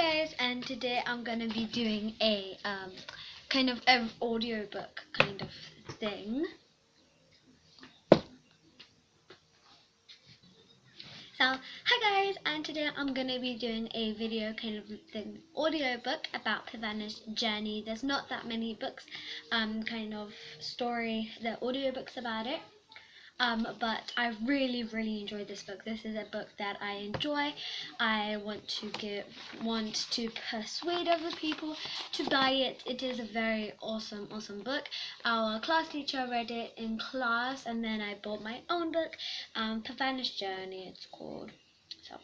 guys, and today I'm gonna be doing a kind of an audiobook kind of thing. So hi guys, and today I'm gonna be doing a video kind of thing, audiobook about Parvanas' journey. There's not that many books, kind of story, the audiobooks about it. But I really enjoyed this book. This is a book that I enjoy. I want to persuade other people to buy it. It is a very awesome book. Our class teacher read it in class, and then I bought my own book, Parvanas' Journey it's called. So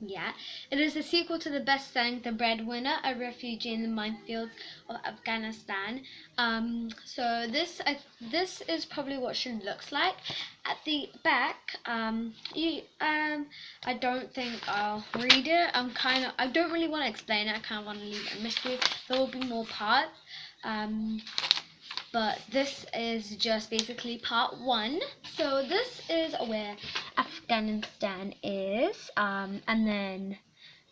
yeah, it is a sequel to the best-selling The Breadwinner, a refugee in the minefields of Afghanistan. So this is probably what she looks like. At the back, I don't think I'll read it. I don't really want to explain it. I kind of want to leave it a mystery. There will be more parts. But this is just basically part 1. So this is where Afghanistan is, and then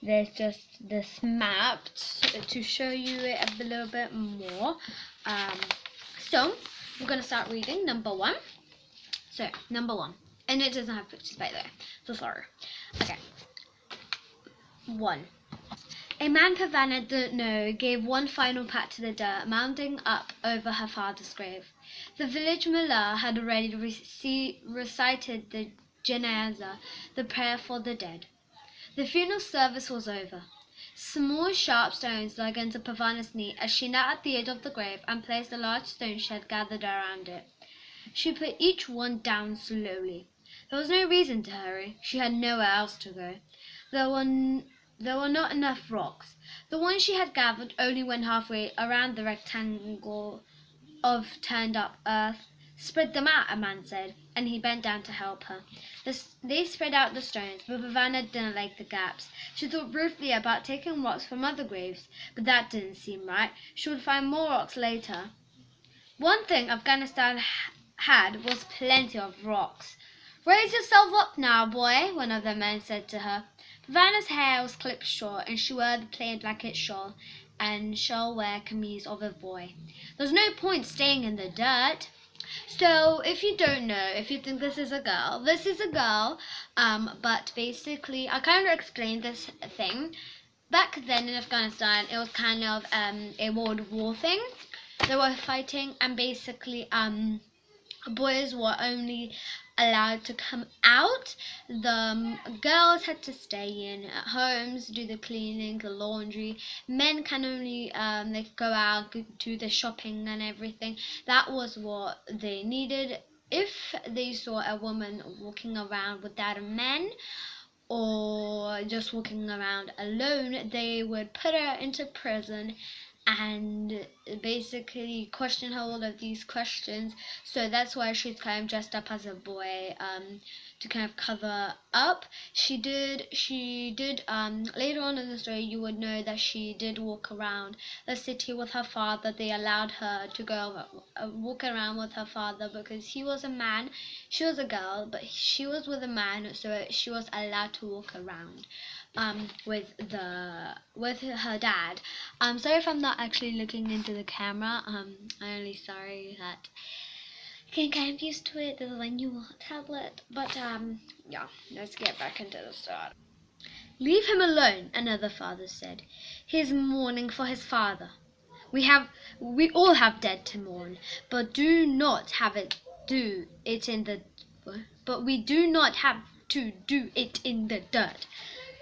there's just this map to show you it a little bit more. So we're gonna start reading number 1. So number 1, and it doesn't have pictures by the way, so sorry. Okay, 1. A man Parvana didn't know gave one final pat to the dirt mounding up over her father's grave. The village mullah had already recited the janazah, the prayer for the dead. The funeral service was over. Small sharp stones dug into Parvana's knee as she knelt at the edge of the grave and placed the large stones she had gathered around it. She put each one down slowly. There was no reason to hurry. She had nowhere else to go. There were not enough rocks. The one she had gathered only went halfway around the rectangle of turned-up earth. "Spread them out," a man said, and he bent down to help her. They spread out the stones, but Parvana didn't like the gaps. She thought briefly about taking rocks from other graves, but that didn't seem right. She would find more rocks later. One thing Afghanistan had was plenty of rocks. "Raise yourself up now, boy," one of the men said to her. Parvana's hair was clipped short, and she wore the plain blanket shawl and shell-wear camise of a boy. There's no point staying in the dirt. So if you don't know, if you think this is a girl, but basically I kind of explained this thing. Back then in Afghanistan, it was kind of a World War thing. They were fighting, and basically boys were only allowed to come out. The girls had to stay in at homes, do the cleaning, the laundry. Men can only they could go out, do the shopping and everything. That was what they needed. If they saw a woman walking around without a man or just walking around alone, they would put her into prison and basically question her all of these questions. So that's why she's kind of dressed up as a boy, to kind of cover up. She did later on in the story you would know that she did walk around the city with her father. They allowed her to go walk around with her father because he was a man, she was a girl, but she was with a man, so she was allowed to walk around with her dad. Sorry if I'm not actually looking into the camera. I'm only sorry that getting kind of used to it. This is a new tablet, but yeah, let's get back into the start. "Leave him alone," another father said. "He is mourning for his father. We all have dead to mourn, but we do not have to do it in the dirt.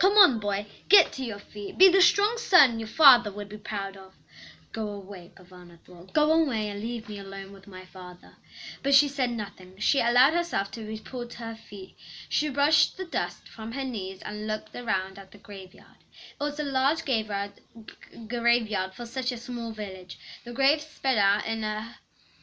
Come on, boy, get to your feet. Be the strong son your father would be proud of." "Go away," Parvana thought. "Go away and leave me alone with my father." But she said nothing. She allowed herself to be pulled to her feet. She brushed the dust from her knees and looked around at the graveyard. It was a large graveyard for such a small village. The graves spread out in a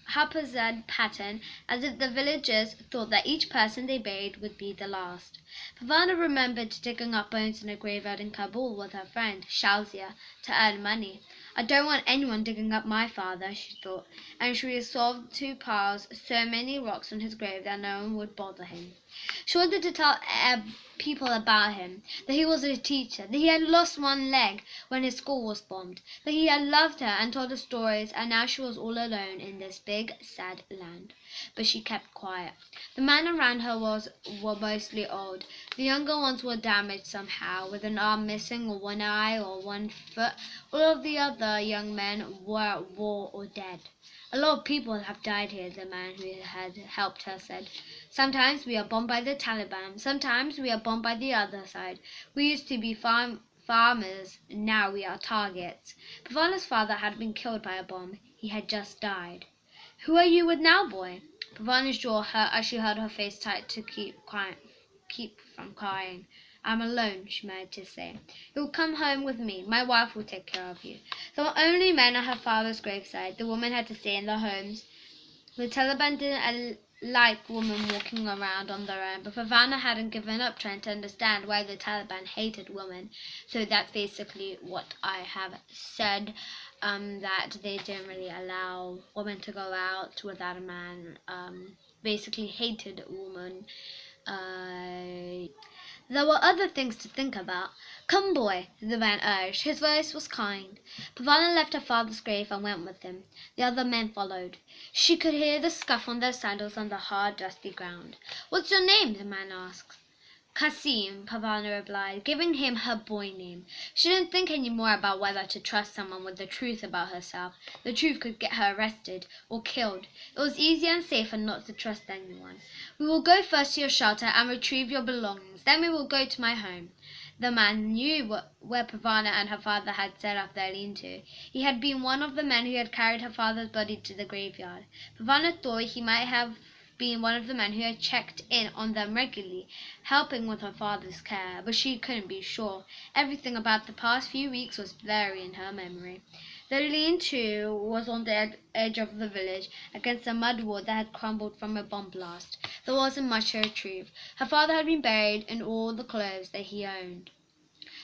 haphazard pattern, as if the villagers thought that each person they buried would be the last. Parvana remembered digging up bones in a graveyard in Kabul with her friend, Shazia, to earn money. "I don't want anyone digging up my father," she thought, and she resolved to pile so many rocks on his grave that no one would bother him. She wanted to tell people about him, that he was a teacher, that he had lost one leg when his school was bombed, that he had loved her and told her stories, and now she was all alone in this big, sad land. But she kept quiet. The men around her were mostly old. The younger ones were damaged somehow, with an arm missing or one eye or one foot. All of the other young men were at war or dead. A lot of people have died here, the man who had helped her said. Sometimes we are bombed by the Taliban. Sometimes we are bombed by the other side. We used to be farmers. Now we are targets. Parvanas' father had been killed by a bomb. He had just died. Who are you with now, boy? Parvanas' jaw hurt as she held her face tight to keep from crying. I'm alone, she managed to say. You'll come home with me. My wife will take care of you. There were only men at her father's graveside. The women had to stay in their homes. The Taliban didn't like women walking around on their own, but Parvana hadn't given up trying to understand why the Taliban hated women. So that's basically what I have said, that they didn't really allow women to go out without a man, basically hated women. There were other things to think about. Come, boy, the man urged. His voice was kind. Parvana left her father's grave and went with him. The other men followed. She could hear the scuff on their sandals on the hard, dusty ground. What's your name? The man asked. Kasim, Parvana replied, giving him her boy name. She didn't think any more about whether to trust someone with the truth about herself. The truth could get her arrested or killed. It was easier and safer not to trust anyone. We will go first to your shelter and retrieve your belongings. Then we will go to my home. The man knew where Parvana and her father had set up their lean-to. He had been one of the men who had carried her father's body to the graveyard. Parvana thought he might have been one of the men who had checked in on them regularly, helping with her father's care, but she couldn't be sure. Everything about the past few weeks was blurry in her memory. The lean-to was on the edge of the village, against a mud wall that had crumbled from a bomb blast. There wasn't much to retrieve. Her father had been buried in all the clothes that he owned.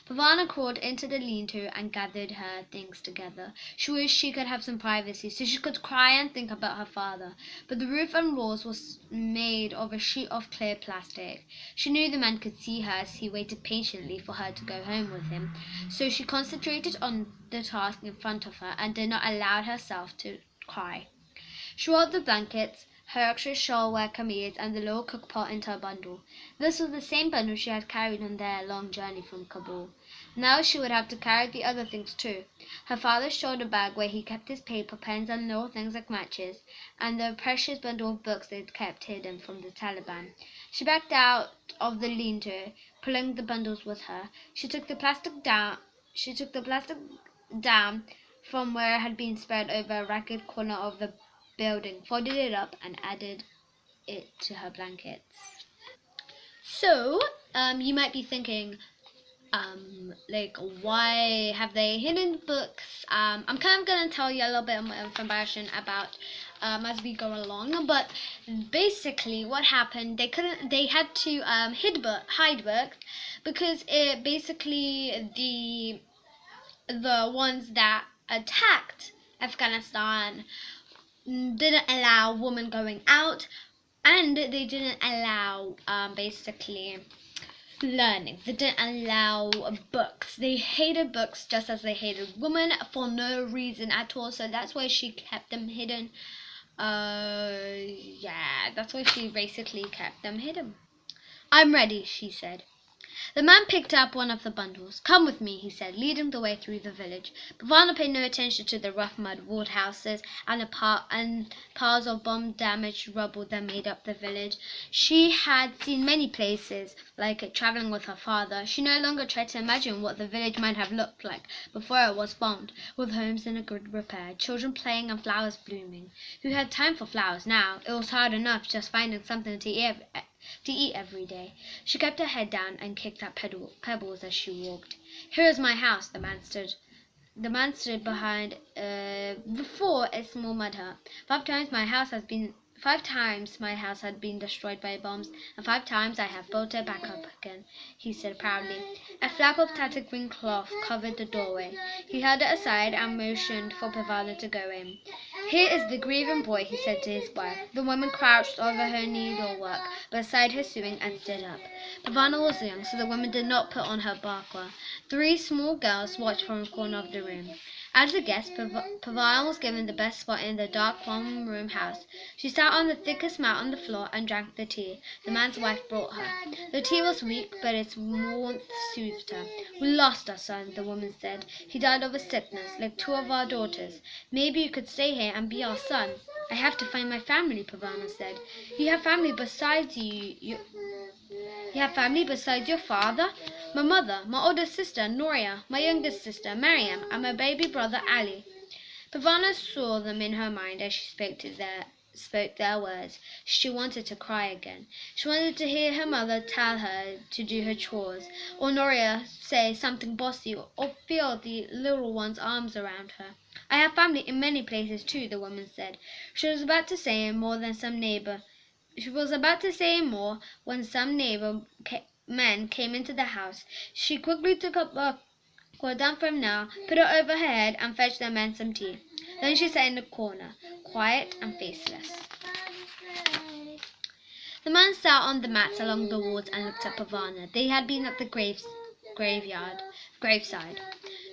Parvana crawled into the lean-to and gathered her things together. She wished she could have some privacy, so she could cry and think about her father. But the roof and walls was made of a sheet of clear plastic. She knew the man could see her as he waited patiently for her to go home with him. So she concentrated on the task in front of her and did not allow herself to cry. She rolled the blankets, her extra shawl-wear kameez, and the little cook-pot into a bundle. This was the same bundle she had carried on their long journey from Kabul. Now she would have to carry the other things too. Her father's shoulder bag where he kept his paper, pens, and little things like matches, and the precious bundle of books they'd kept hidden from the Taliban. She backed out of the lean-to, pulling the bundles with her. She took the plastic down from where it had been spread over a ragged corner of the building, folded it up, and added it to her blankets. So, you might be thinking, like, why have they hidden books? I'm kind of gonna tell you a little bit more information about as we go along, but basically what happened, they had to hide books because it basically the ones that attacked Afghanistan didn't allow women going out, and they didn't allow basically learning. They didn't allow books. They hated books just as they hated women for no reason at all. So that's why she kept them hidden. Yeah, that's why she basically kept them hidden. I'm ready, she said. The man picked up one of the bundles. Come with me, he said, leading the way through the village. Parvana paid no attention to the rough mud-walled houses and piles of bomb-damaged rubble that made up the village. She had seen many places like it traveling with her father. She no longer tried to imagine what the village might have looked like before it was bombed, with homes in a good repair, children playing and flowers blooming. Who had time for flowers now? It was hard enough just finding something to eat every day. She kept her head down and kicked up pebbles as she walked. Here is my house, the man stood. The man stood behind before a small mud hut. 5 times my house had been destroyed by bombs, and 5 times I have built it back up again, he said proudly. A flap of tattered green cloth covered the doorway. He held it aside and motioned for Parvana to go in. "Here is the grieving boy," he said to his wife. The woman crouched over her needlework beside her sewing and stood up. Parvana was young, so the woman did not put on her bakwa. 3 small girls watched from a corner of the room. As a guest, Parvana was given the best spot in the dark one-room house. She sat on the thickest mat on the floor and drank the tea the man's wife brought her. The tea was weak, but its warmth soothed her. "We lost our son," the woman said. "He died of a sickness, like 2 of our daughters. Maybe you could stay here and be our son." "I have to find my family," Parvana said. "You have family besides you have family besides your father?" "My mother, my older sister, Noria, my youngest sister, Mariam, and my baby brother, Ali." Parvana saw them in her mind as she spoke their words. She wanted to cry again. She wanted to hear her mother tell her to do her chores, or Noria say something bossy, or feel the little one's arms around her. "I have family in many places too," the woman said. She was about to say more when some neighbor men came into the house. She quickly took up a cord down from now, put it over her head, and fetched the men some tea. Then she sat in a corner, quiet and faceless. The man sat on the mats along the walls and looked at Parvana. They had been at the graveside.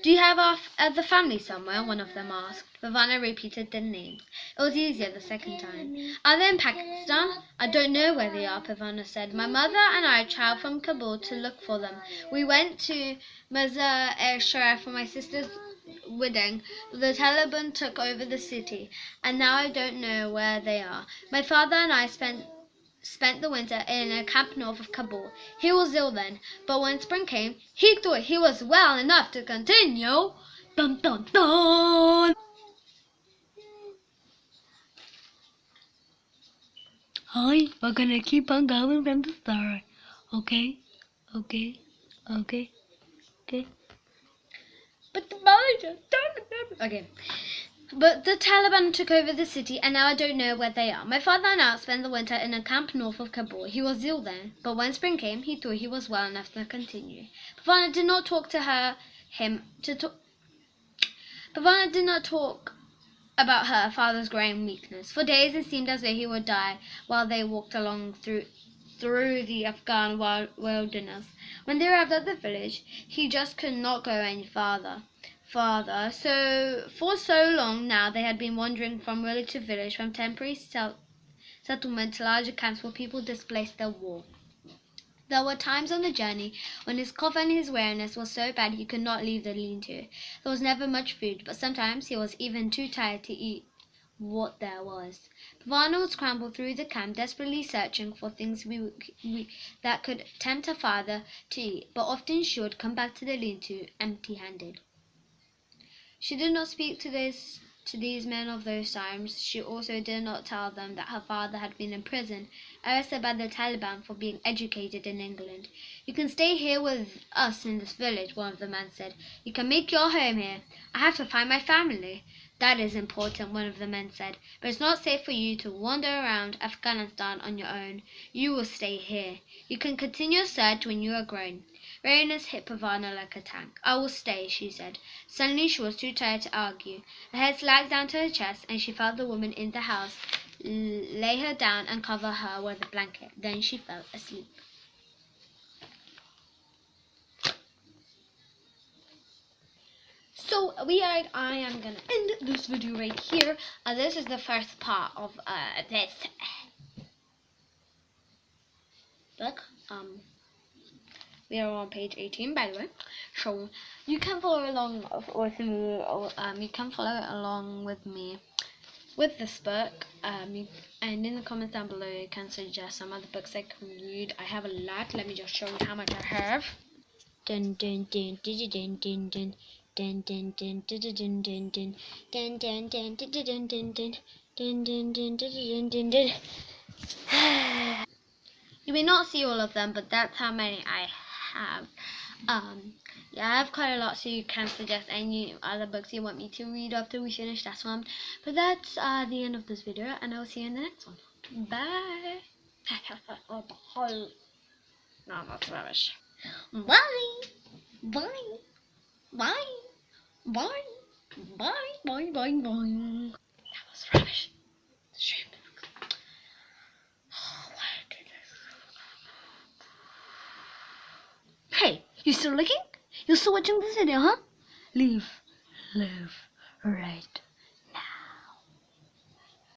"Do you have other family somewhere?" one of them asked. Parvana repeated their names. It was easier the second time. "Are they in Pakistan?" "I don't know where they are," Parvana said. "My mother and I travelled from Kabul to look for them. We went to Mazar-e-Sharif for my sister's wedding. The Taliban took over the city, and now I don't know where they are. My father and I spent the winter in a camp north of Kabul. He was ill then, but when spring came, he thought he was well enough to continue." Dun dun dun! Hi, we're gonna keep on going from the start. Okay? Okay? Okay? Okay? But the manager... Okay. "But the Taliban took over the city, and now I don't know where they are. My father and I spent the winter in a camp north of Kabul. He was ill then, but when spring came, he thought he was well enough to continue." Parvana did not talk about her father's growing weakness. For days it seemed as though he would die while they walked along through the Afghan wilderness. When they arrived at the village, he just could not go any farther. So for so long now they had been wandering from village to village, from temporary settlement to larger camps where people displaced their war. There were times on the journey when his cough and his weariness was so bad he could not leave the lean-to. There was never much food, but sometimes he was even too tired to eat what there was. Parvana would scramble through the camp, desperately searching for things that could tempt her father to eat, but often she would come back to the lean-to empty-handed. She did not speak to these men of those times. She also did not tell them that her father had been in prison, arrested by the Taliban for being educated in England. "You can stay here with us in this village," one of the men said. "You can make your home here. I have to find my family." "That is important," one of the men said, "but it's not safe for you to wander around Afghanistan on your own. You will stay here. You can continue your search when you are grown." Weariness hit Parvana like a tank. "I will stay," she said. Suddenly she was too tired to argue. Her head sagged down to her chest, and she felt the woman in the house lay her down and cover her with a blanket. Then she fell asleep. So I am gonna end this video right here. This is the first part of this book. We are on page 18, by the way. So you can follow along with me. You can follow along with me with this book. And in the comments down below, you can suggest some other books I can read. I have a lot. Let me just show you how much I have. Dun dun dun dun dun dun dun. Dun dun dun dun dun dun dun. Dun dun dun dun dun dun dun. Dun dun dun dun dun dun. You may not see all of them, but that's how many I have. Yeah, I have quite a lot, so you can suggest any other books you want me to read after we finish this one. But that's the end of this video, and I'll see you in the next one. Bye. No, that's rubbish. Bye. Bye. Bye. Bye. Bye. Bye. Bye. Bye. It's rubbish. It's shame. Oh, why did this? Hey, you still looking? You still watching this video, huh? Leave, live, right.